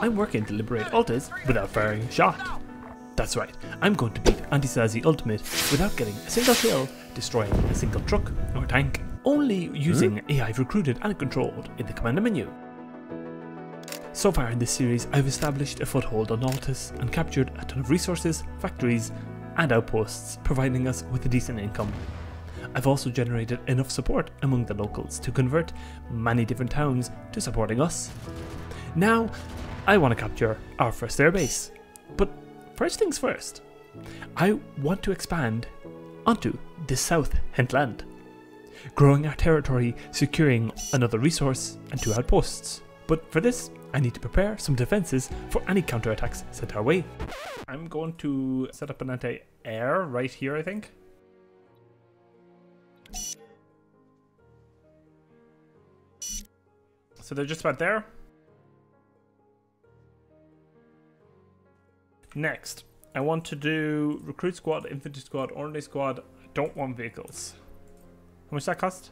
I'm working to liberate Altis without firing a shot. That's right, I'm going to beat Antistasi Ultimate without getting a single kill, destroying a single truck or tank, only using AI recruited and controlled in the commander menu. So far in this series, I've established a foothold on Altis and captured a ton of resources, factories and outposts, providing us with a decent income. I've also generated enough support among the locals to convert many different towns to supporting us. Now, I want to capture our first airbase. But first things first, I want to expand onto the South Headland, growing our territory, securing another resource and 2 outposts. But for this, I need to prepare some defences for any counterattacks sent our way. I'm going to set up an anti-air right here, I think. So they're just about there. Next, I want to do recruit squad, infantry squad, orderly squad. I don't want vehicles. How much does that cost?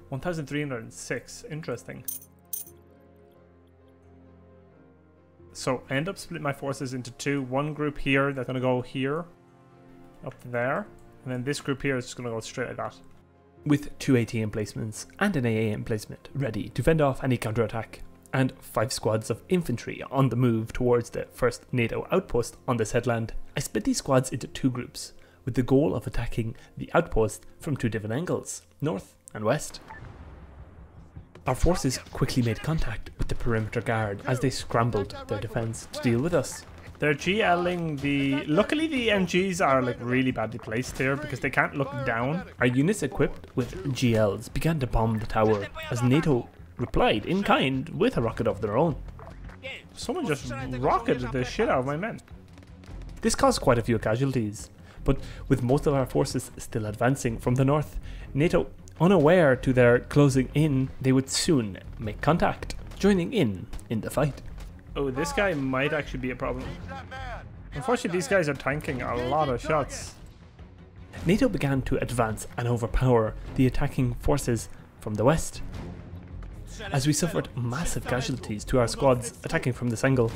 1,306. Interesting. So I end up splitting my forces into 2. One group here that's going to go here, up there. And then this group here is just going to go straight like that. With 2 AT emplacements and an AA emplacement ready to fend off any counterattack, and 5 squads of infantry on the move towards the first NATO outpost on this headland, I split these squads into 2 groups, with the goal of attacking the outpost from 2 different angles, north and west. Our forces quickly made contact with the perimeter guard as they scrambled their defence to deal with us. They're GLing the... Luckily the MGs are like really badly placed here because they can't look down. Our units equipped with GLs began to bomb the tower as NATO replied in kind with a rocket of their own. Someone just rocketed the shit out of my men. This caused quite a few casualties, but with most of our forces still advancing from the north, NATO, unaware to their closing in, they would soon make contact, joining in the fight. Oh, this guy might actually be a problem. Unfortunately, these guys are tanking a lot of shots. NATO began to advance and overpower the attacking forces from the west, as we suffered massive casualties to our squads attacking from this angle.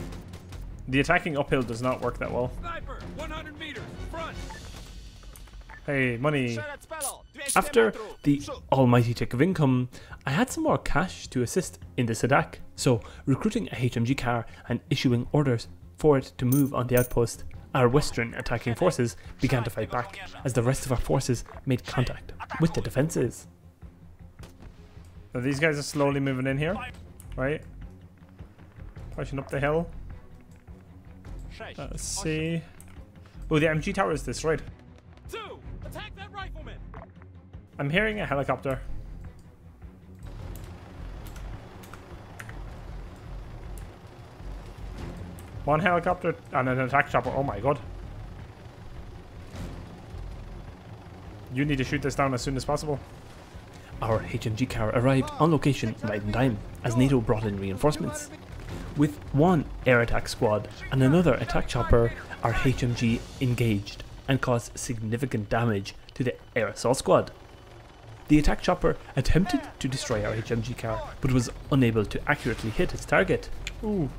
The attacking uphill does not work that well. Sniper, 100 meters, front. Hey, money. After the almighty tick of income, I had some more cash to assist in this attack, so recruiting a HMG car and issuing orders for it to move on the outpost, our western attacking forces began to fight back as the rest of our forces made contact with the defences. So these guys are slowly moving in here, right? Pushing up the hill. Let's see. Oh, the MG tower is this, right? Attack that rifleman. I'm hearing a helicopter. One helicopter and an attack chopper. Oh my god. You need to shoot this down as soon as possible. Our HMG car arrived on location right in time as NATO brought in reinforcements. With 1 air attack squad and another attack chopper, our HMG engaged and caused significant damage to the air assault squad. The attack chopper attempted to destroy our HMG car, but was unable to accurately hit its target. Ooh.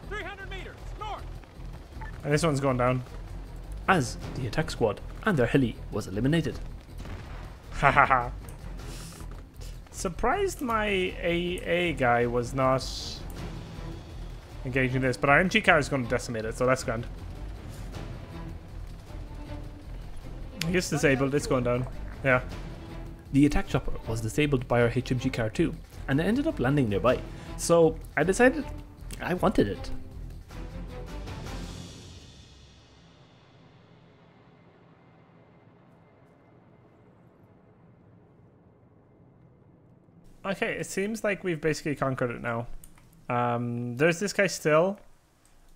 300 meters north. And this one's going down, as the attack squad and their heli was eliminated. Hahaha. Surprised my AA guy was not engaging this, but our MG car is going to decimate it, so that's grand. It's disabled, it's going down. Yeah. The attack chopper was disabled by our HMG car too, and it ended up landing nearby. So I decided I wanted it. Okay, it seems like we've basically conquered it now. There's this guy still,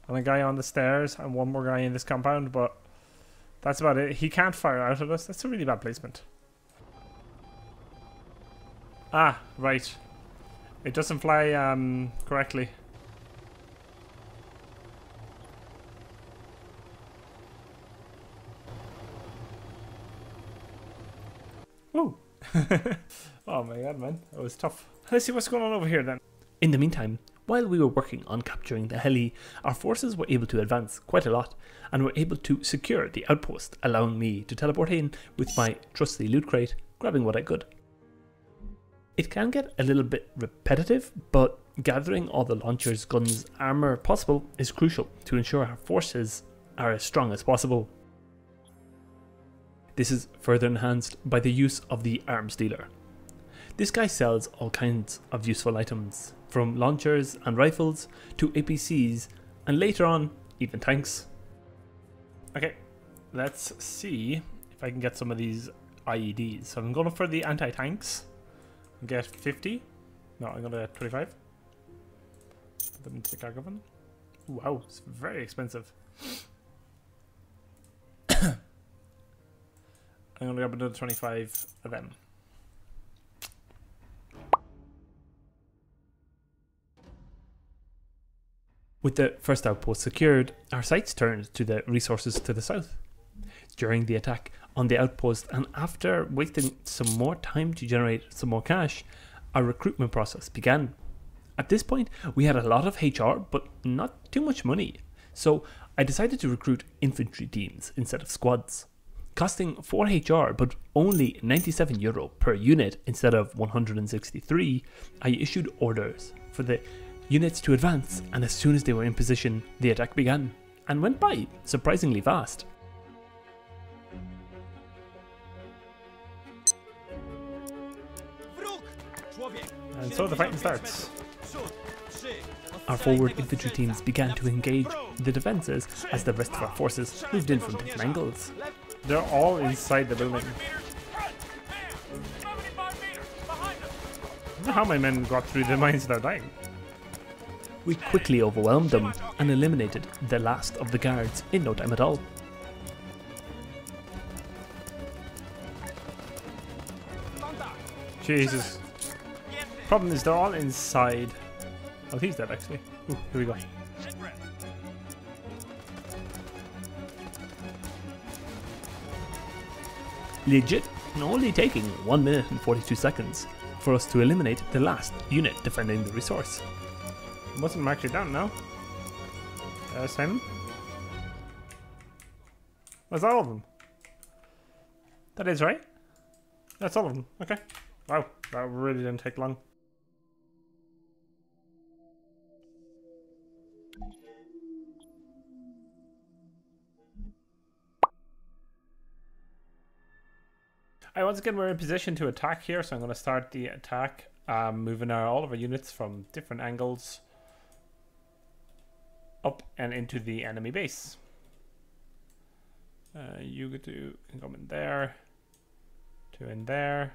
and a guy on the stairs, and one more guy in this compound, but that's about it. He can't fire out at us. That's a really bad placement. Ah, right. It doesn't fly correctly. Ooh. Oh my god, man. That was tough. Let's see what's going on over here then. In the meantime, While we were working on capturing the heli, our forces were able to advance quite a lot and were able to secure the outpost, allowing me to teleport in with my trusty loot crate, grabbing what I could. It can get a little bit repetitive, but gathering all the launchers, guns, armor possible is crucial to ensure our forces are as strong as possible. This is further enhanced by the use of the arms dealer. This guy sells all kinds of useful items, from launchers and rifles to APCs, and later on, even tanks. Okay, let's see if I can get some of these IEDs. So I'm going for the anti-tanks. Get 50. No, I'm going to get 25. Put them into the cargo van. Wow, it's very expensive. I'm going to grab another 25 of them. With the first outpost secured, our sights turned to the resources to the south. During the attack on the outpost, and after wasting some more time to generate some more cash, our recruitment process began. At this point, we had a lot of HR, but not too much money, so I decided to recruit infantry teams instead of squads. Costing 4 HR, but only €97 per unit instead of 163, I issued orders for the units to advance, and as soon as they were in position, the attack began, and went by surprisingly fast. And so the fighting starts. Our forward infantry teams began to engage the defences as the rest of our forces moved in from different angles. They're all inside the building. I don't know how my men got through the mines without dying. We quickly overwhelmed them and eliminated the last of the guards in no time at all. Jesus. Problem is they're all inside. Oh, he's dead actually. Ooh, here we go. Legit, only taking 1 minute and 42 seconds for us to eliminate the last unit defending the resource. Most of them actually down now. That's him. That's all of them. That is right. That's all of them. Okay. Wow, that really didn't take long. Alright, once again we're in position to attack here, so I'm going to start the attack, moving all of our units from different angles up and into the enemy base. You get to come in there, 2 in there,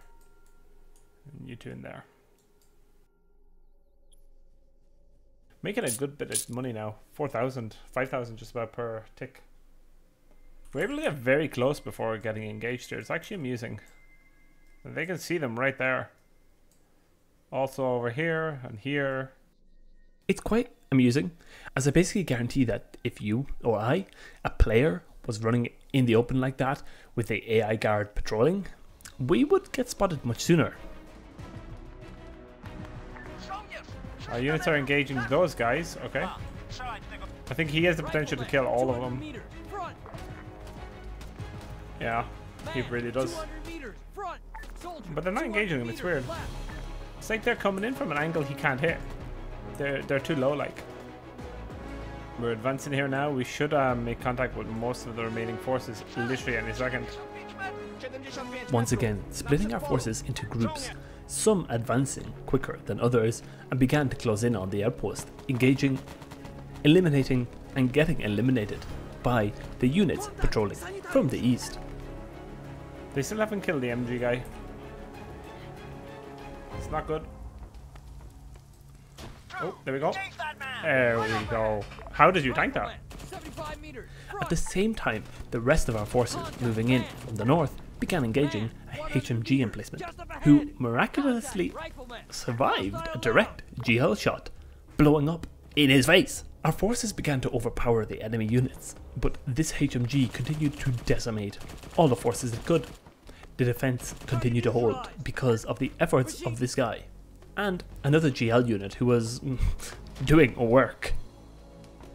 and you 2 in there. Making a good bit of money now, 4,000, 5,000 just about per tick. We're able to get very close before getting engaged here. It's actually amusing. They can see them right there. Also over here and here. It's quite amusing, as I basically guarantee that if you or I, a player, was running in the open like that with the AI guard patrolling, we would get spotted much sooner. Our units are engaging those guys, okay. I think he has the potential to kill all of them. Yeah, he really does. But they're not engaging him, it's weird. It's like they're coming in from an angle he can't hit. They're too low, like. We're advancing here now. We should make contact with most of the remaining forces literally any second. Once again, splitting our forces into groups, some advancing quicker than others, and began to close in on the outpost, engaging, eliminating, and getting eliminated by the units patrolling from the east. They still haven't killed the MG guy. It's not good. Oh, there we go. There we go. How did you tank that? At the same time, the rest of our forces moving in from the north began engaging a HMG emplacement, who miraculously survived a direct GL shot, blowing up in his face. Our forces began to overpower the enemy units, but this HMG continued to decimate all the forces it could. The defense continued to hold because of the efforts of this guy, and another GL unit who was doing work.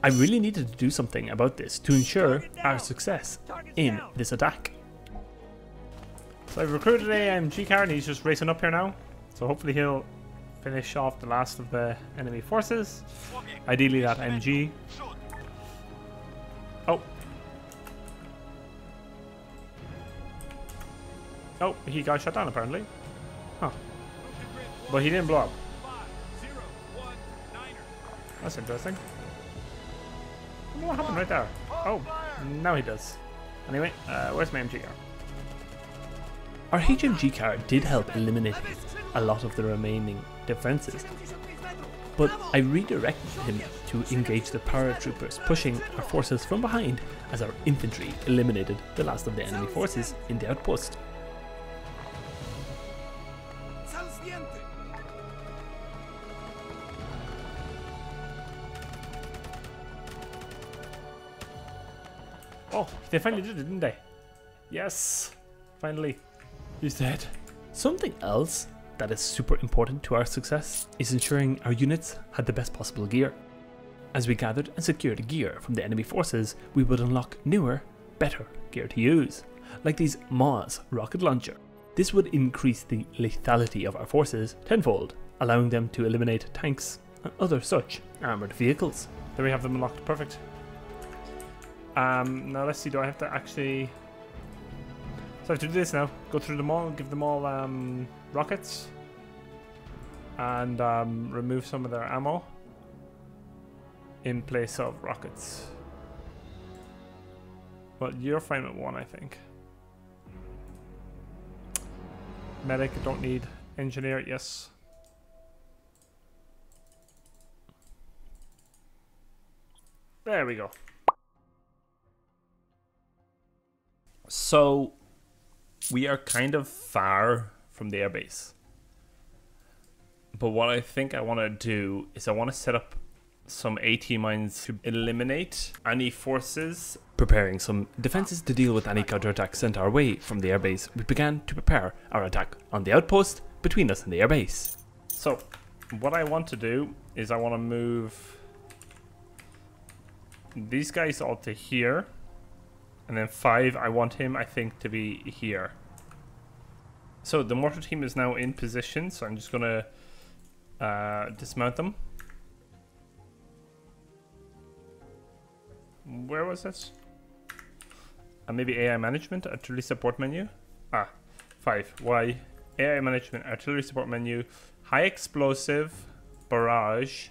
I really needed to do something about this to ensure our success in this attack. So I've recruited a AMG car and he's just racing up here now. So hopefully he'll finish off the last of the enemy forces. Ideally that MG. Oh. Oh, he got shot down apparently. Huh. But he didn't blow up. That's interesting. I wonder what happened right there. Oh, now he does. Anyway, where's my MG car? Our HMG car did help eliminate a lot of the remaining defences, but I redirected him to engage the paratroopers, pushing our forces from behind as our infantry eliminated the last of the enemy forces in the outpost. Oh, they finally did it, didn't they? Yes, finally. He's dead. Something else that is super important to our success is ensuring our units had the best possible gear. As we gathered and secured gear from the enemy forces, we would unlock newer, better gear to use, like these Maz rocket launcher. This would increase the lethality of our forces tenfold, allowing them to eliminate tanks and other such armoured vehicles. There we have them unlocked, perfect. Now let's see, do I have to actually... So I have to do this now. Go through them all, give them all rockets. And remove some of their ammo. In place of rockets. Well, you're fine with one, I think. Medic, don't need. Engineer, yes. There we go. So, we are kind of far from the airbase. But what I think I want to do is I want to set up some AT mines to eliminate any forces. Preparing some defences to deal with any counterattacks sent our way from the airbase, we began to prepare our attack on the outpost between us and the airbase. So, what I want to do is I want to move these guys all to here. And then 5, I want him, I think, to be here. So the mortar team is now in position, so I'm just going to dismount them. Where was this? Maybe AI management, artillery support menu. 5. Y. AI management, artillery support menu, high explosive, barrage.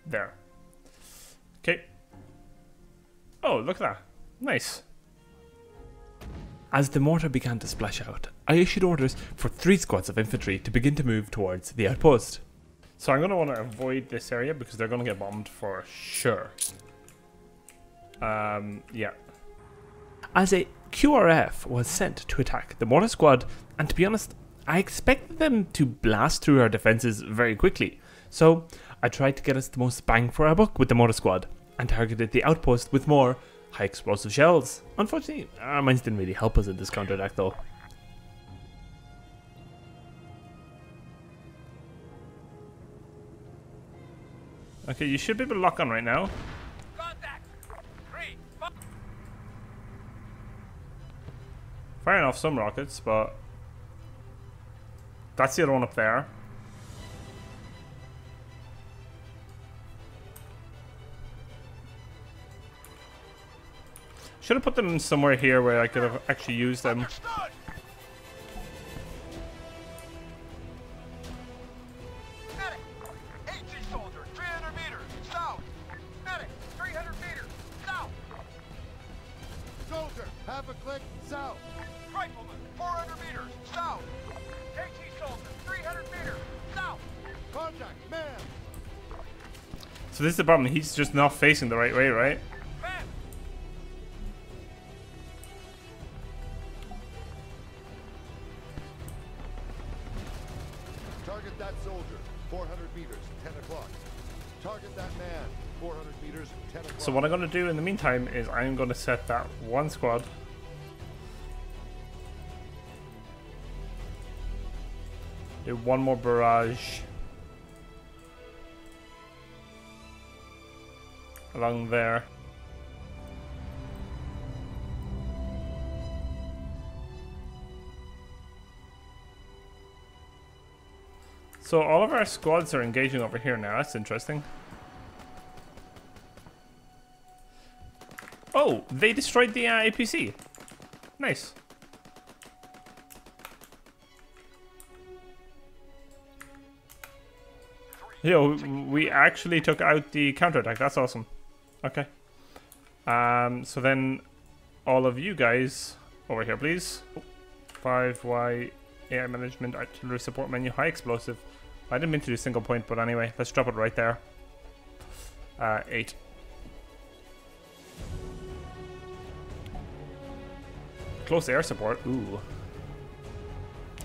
There. Okay. Oh, look at that. Nice. As the mortar began to splash out, I issued orders for 3 squads of infantry to begin to move towards the outpost. So I'm going to want to avoid this area because they're going to get bombed for sure. Yeah. As a QRF was sent to attack the mortar squad, and to be honest, I expected them to blast through our defences very quickly. So I tried to get us the most bang for our buck with the mortar squad, and targeted the outpost with more high explosive shells. Unfortunately, our mines didn't really help us in this counterattack though. Okay, you should be able to lock on right now. Contact. 3. Firing off some rockets, but that's the other one up there. Should have put them somewhere here where I could have actually used them. Understood. Medic. HE soldier, 300 meters south. Medic, 300 meters south. Soldier, half a click south. Rifleman, 400 meters south. HE soldier, 300 meters south. Contact, man. So this is the problem. He's just not facing the right way, right? Man. Target that soldier, 400 meters, 10 o'clock. Target that man, 400 meters, 10 o'clock. So what I'm going to do in the meantime is I'm going to set that one squad Do one more barrage along there. So all of our squads are engaging over here now. That's interesting. Oh, they destroyed the APC. Nice. Yo, we actually took out the counterattack. That's awesome. Okay. So then all of you guys over here, please. 5Y AI management artillery support menu, high explosive. I didn't mean to do single point, but anyway, let's drop it right there. 8. Close air support. Ooh.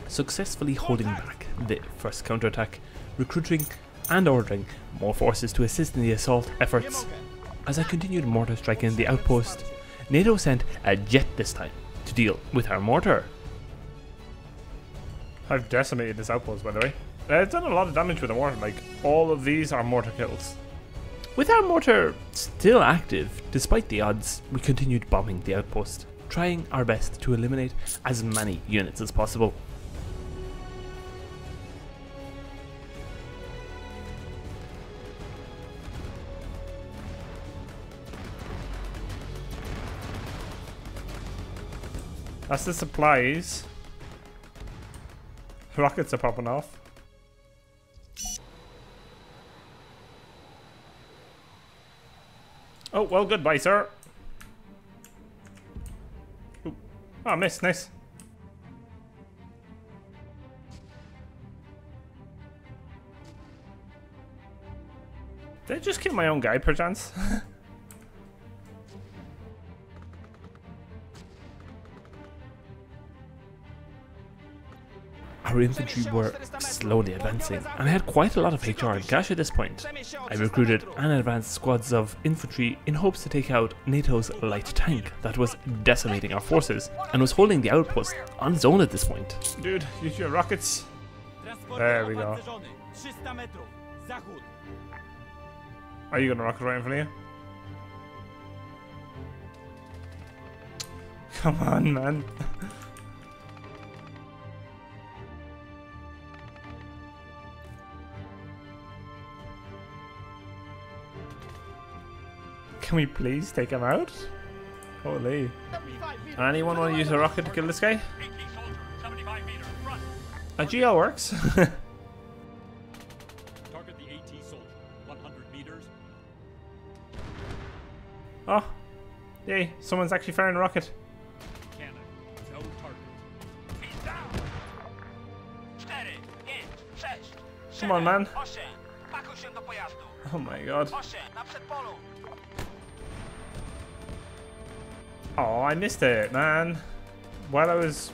Successfully holding back the first counterattack, recruiting and ordering more forces to assist in the assault efforts. As I continued mortar striking the outpost, NATO sent a jet this time to deal with our mortar. I've decimated this outpost, by the way. It's done a lot of damage with the mortar. Like, all of these are mortar kills. With our mortar still active, despite the odds, we continued bombing the outpost, trying our best to eliminate as many units as possible. That's the supplies. Rockets are popping off. Oh, well, goodbye, sir. Ooh. Oh, missed. Nice. Did I just kill my own guy, perchance? Our infantry were slowly advancing, and I had quite a lot of HR and cash at this point. I recruited and advanced squads of infantry in hopes to take out NATO's light tank that was decimating our forces, and was holding the outpost on its own at this point. Dude, use your rockets. There we go. Are you gonna rocket right in front of you? Come on, man. Can we please take him out? Holy. Anyone want to use a rocket to kill this guy? A GL works. Target the AT soldier, 100 meters. Oh, yay, someone's actually firing a rocket. Cannon, no target. He's down. Steady. In. Cześć. Come on, man. 8. Pakuj się do pojazdu. Oh my god. 8. Na przedpolu. Oh, I missed it, man. While I was...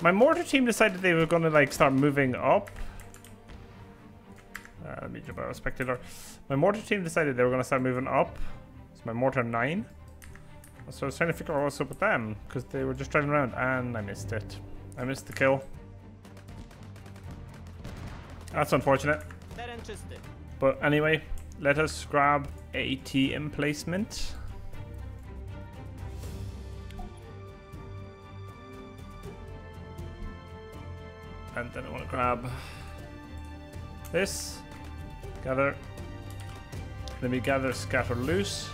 My mortar team decided they were going to, like, start moving up. Let me jump out of spectator. My mortar team decided they were going to start moving up. It's my mortar 9. So I was trying to figure out what's up with them, because they were just driving around, and I missed it. I missed the kill. That's unfortunate. But anyway, let us grab AT emplacement. And then I want to grab this, gather, let me gather, scatter loose.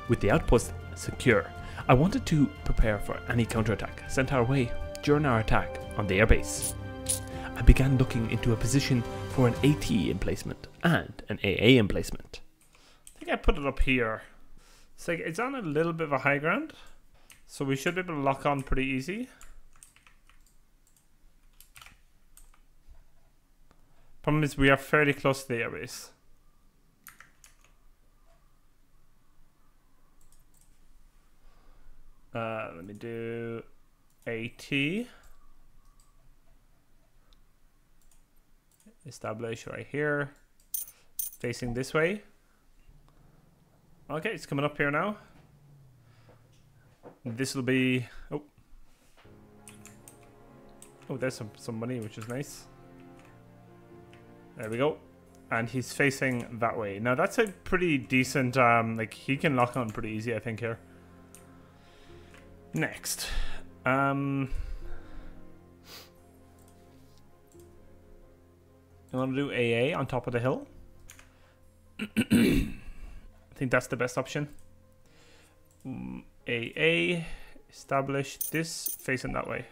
With the outpost secure, I wanted to prepare for any counterattack sent our way during our attack on the airbase. I began looking into a position for an AT emplacement and an AA emplacement. I think I put it up here. It's like, it's on a little bit of a high ground, so we should be able to lock on pretty easy. Problem is we are fairly close to the airbase. Let me do AT. Establish right here. Facing this way. Okay, it's coming up here now. This will be... Oh. Oh, there's some money, which is nice. There we go. And he's facing that way. Now that's a pretty decent, like he can lock on pretty easy, I think, here. Next. I want to do AA on top of the hill. I think that's the best option. AA, establish this facing that way.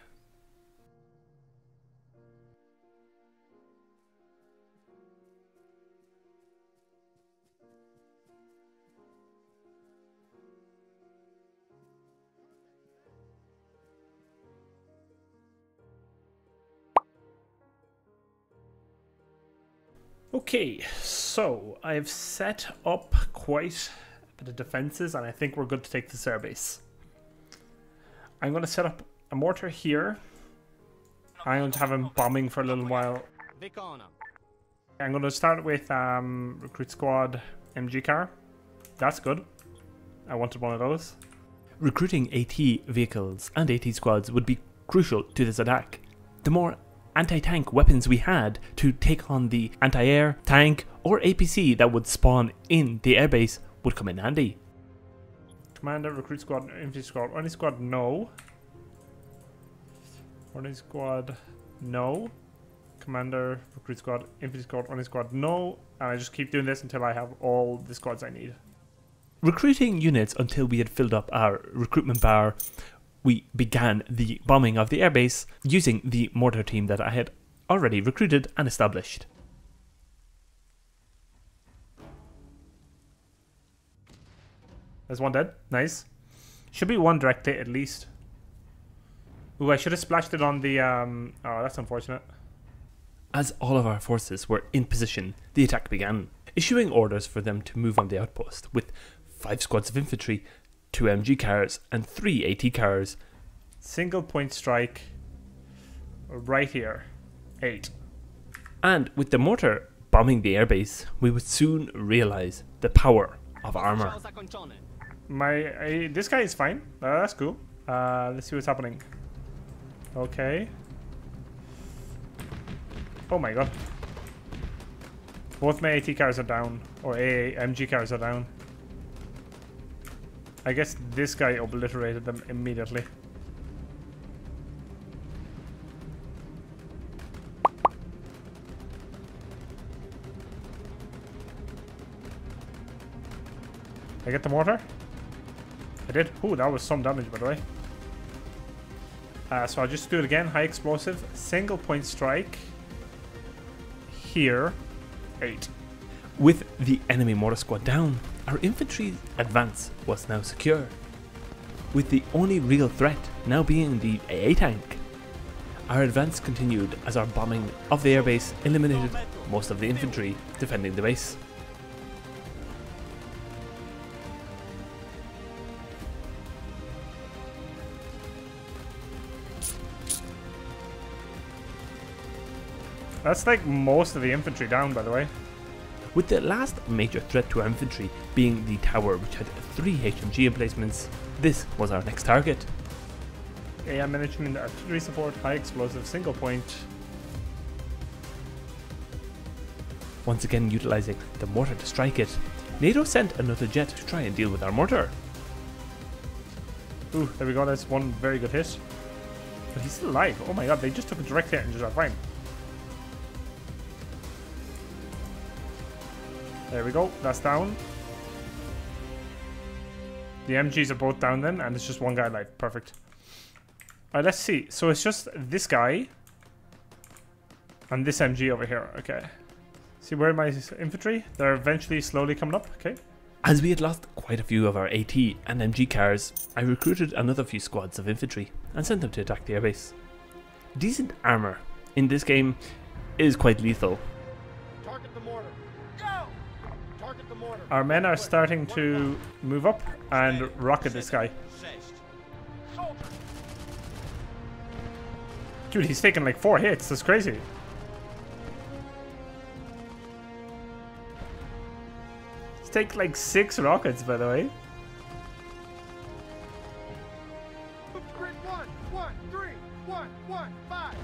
Okay, so I've set up quite a bit of defenses, and I think we're good to take this airbase. I'm going to set up a mortar here. I'm going to have him bombing for a little while. I'm going to start with recruit squad MG car. That's good. I wanted one of those. Recruiting AT vehicles and AT squads would be crucial to this attack. The more anti-tank weapons we had to take on the anti-air, tank or APC that would spawn in the airbase would come in handy. Commander, recruit squad, infantry squad, only squad, no. Only squad, no. Commander, recruit squad, infantry squad, only squad, no. And I just keep doing this until I have all the squads I need. Recruiting units until we had filled up our recruitment bar. We began the bombing of the airbase using the mortar team that I had already recruited and established. There's one dead. Nice. Should be one direct hit at least. Ooh, I should have splashed it on the... Oh, that's unfortunate. As all of our forces were in position, the attack began, issuing orders for them to move on the outpost with 5 squads of infantry, 2 MG cars and 3 AT cars. Single point strike right here. 8. And with the mortar bombing the airbase, we would soon realize the power of Arma. This guy is fine. That's cool. Let's see what's happening. Okay. Oh my god. Both my AT cars are down. Or MG cars are down. I guess this guy obliterated them immediately. I get the mortar? I did. Ooh, that was some damage, by the way. So I'll just do it again. High explosive. Single point strike. Here. 8. With the enemy mortar squad down, our infantry advance was now secure, with the only real threat now being the AA tank. Our advance continued as our bombing of the airbase eliminated most of the infantry defending the base. That's like most of the infantry down, by the way. With the last major threat to our infantry being the tower, which had 3 HMG emplacements, this was our next target. AM management, artillery support, high explosive, single point. Once again utilizing the mortar to strike it, NATO sent another jet to try and deal with our mortar. Ooh, there we go, that's one very good hit. But he's still alive. Oh my god, they just took a direct hit and just went fine. There we go, that's down. The MGs are both down then, and it's just one guy alive. Perfect. Alright, let's see. So it's just this guy and this MG over here. Okay. See, where are my infantry? They're eventually slowly coming up. Okay. As we had lost quite a few of our AT and MG cars, I recruited another few squads of infantry and sent them to attack the airbase. Decent armor in this game is quite lethal. Target the mortar. Go! Target the mortar. Our men are starting to move up and rocket this guy. Soldier. Dude, he's taking like 4 hits. That's crazy. He's taking like 6 rockets, by the way. Grid 1, 1, 3, 1, 1, 5.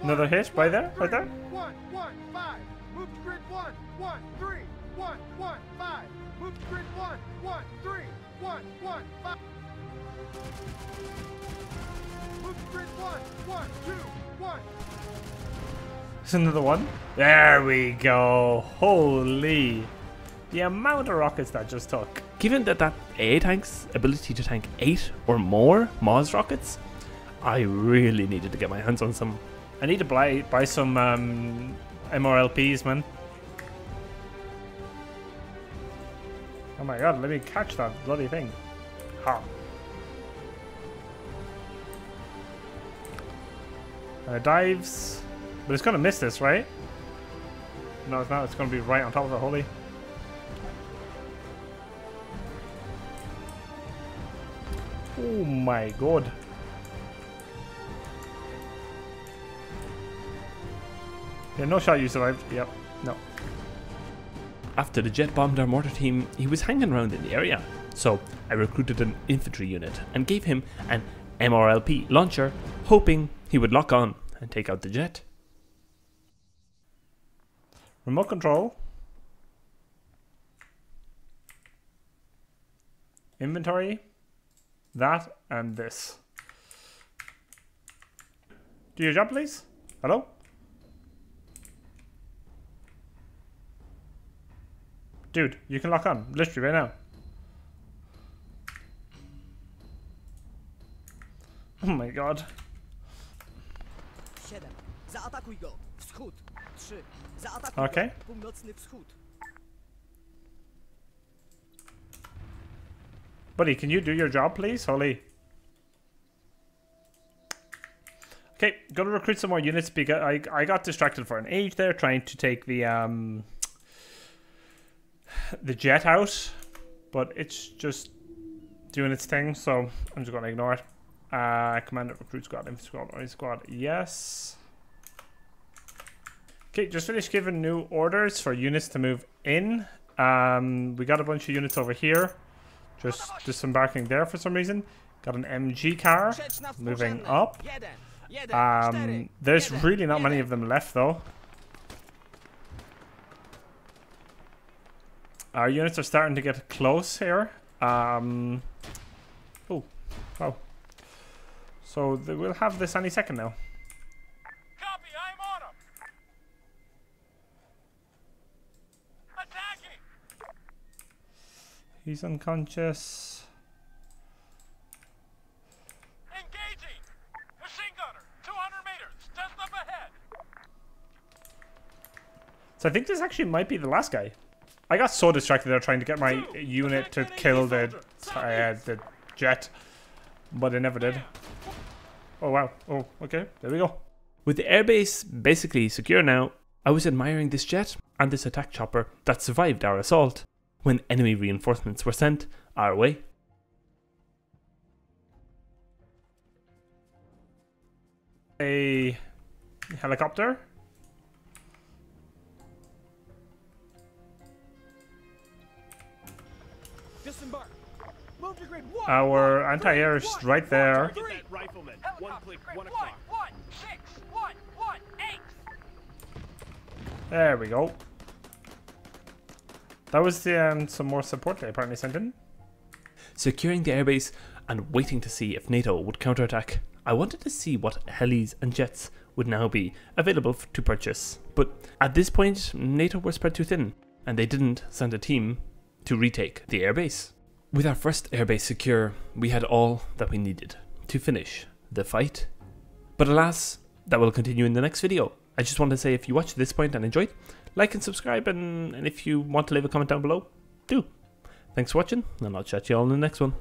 Another hit right there, right there. 1, 1, 5. Move to grid 1, 1, 3. 1, 1, 5. Move to grid 1, 1, 3. 1, 1, 5. Move to grid 1, 1, 2, 1. There's another one. There we go. Holy. The amount of rockets that just took. Given that AA tank's ability to tank 8 or more Maz rockets, I really needed to get my hands on some. I need to buy some MRLPs, man. Oh my god, let me catch that bloody thing. Ha. And it dives. But it's gonna miss this, right? No, it's not. It's gonna be right on top of it, holy. Oh my god. Yeah, no shot you survived. Yep. No. After the jet bombed our mortar team, he was hanging around in the area. So I recruited an infantry unit and gave him an MRLP launcher, hoping he would lock on and take out the jet. Remote control. Inventory. That and this. Do your job, please. Hello? Dude, you can lock on. Literally right now. Oh my god. 7. Zaatakuj go. Wschód. 3. Zaatakuj Okay. go. Północny wschód. Buddy, can you do your job, please? Holy. Okay, gotta recruit some more units because I got distracted for an age there trying to take the jet out, but it's just doing its thing, so I'm just gonna ignore it. Commander, recruit squad, infantry squad, army squad, yes. Okay, just finished giving new orders for units to move in. We got a bunch of units over here. Just disembarking there for some reason. Got an MG car moving up. There's really not many of them left though. Our units are starting to get close here. Oh, wow. So they will have this any second now. Copy, I'm on him. Attacking. He's unconscious. Engaging. Machine gunner, 200 meters, just up ahead. So I think this actually might be the last guy. I got so distracted there trying to get my unit to kill the jet, but it never did. Oh wow, oh okay, there we go. With the airbase basically secure now, I was admiring this jet and this attack chopper that survived our assault when enemy reinforcements were sent our way. A helicopter. Disembark. Move to grid 1. Our anti-air is right there. Target that rifleman. One click, 1 1, o'clock. 1, 6, 1, 1, 8. There we go. That was the some more support they apparently sent in. Securing the airbase and waiting to see if NATO would counterattack, I wanted to see what helis and jets would now be available to purchase. But at this point, NATO were spread too thin, and they didn't send a team to retake the airbase. With our first airbase secure, we had all that we needed to finish the fight. But alas, that will continue in the next video. I just want to say if you watched this point and enjoyed, like and subscribe, and if you want to leave a comment down below, do. Thanks for watching, and I'll chat to you all in the next one.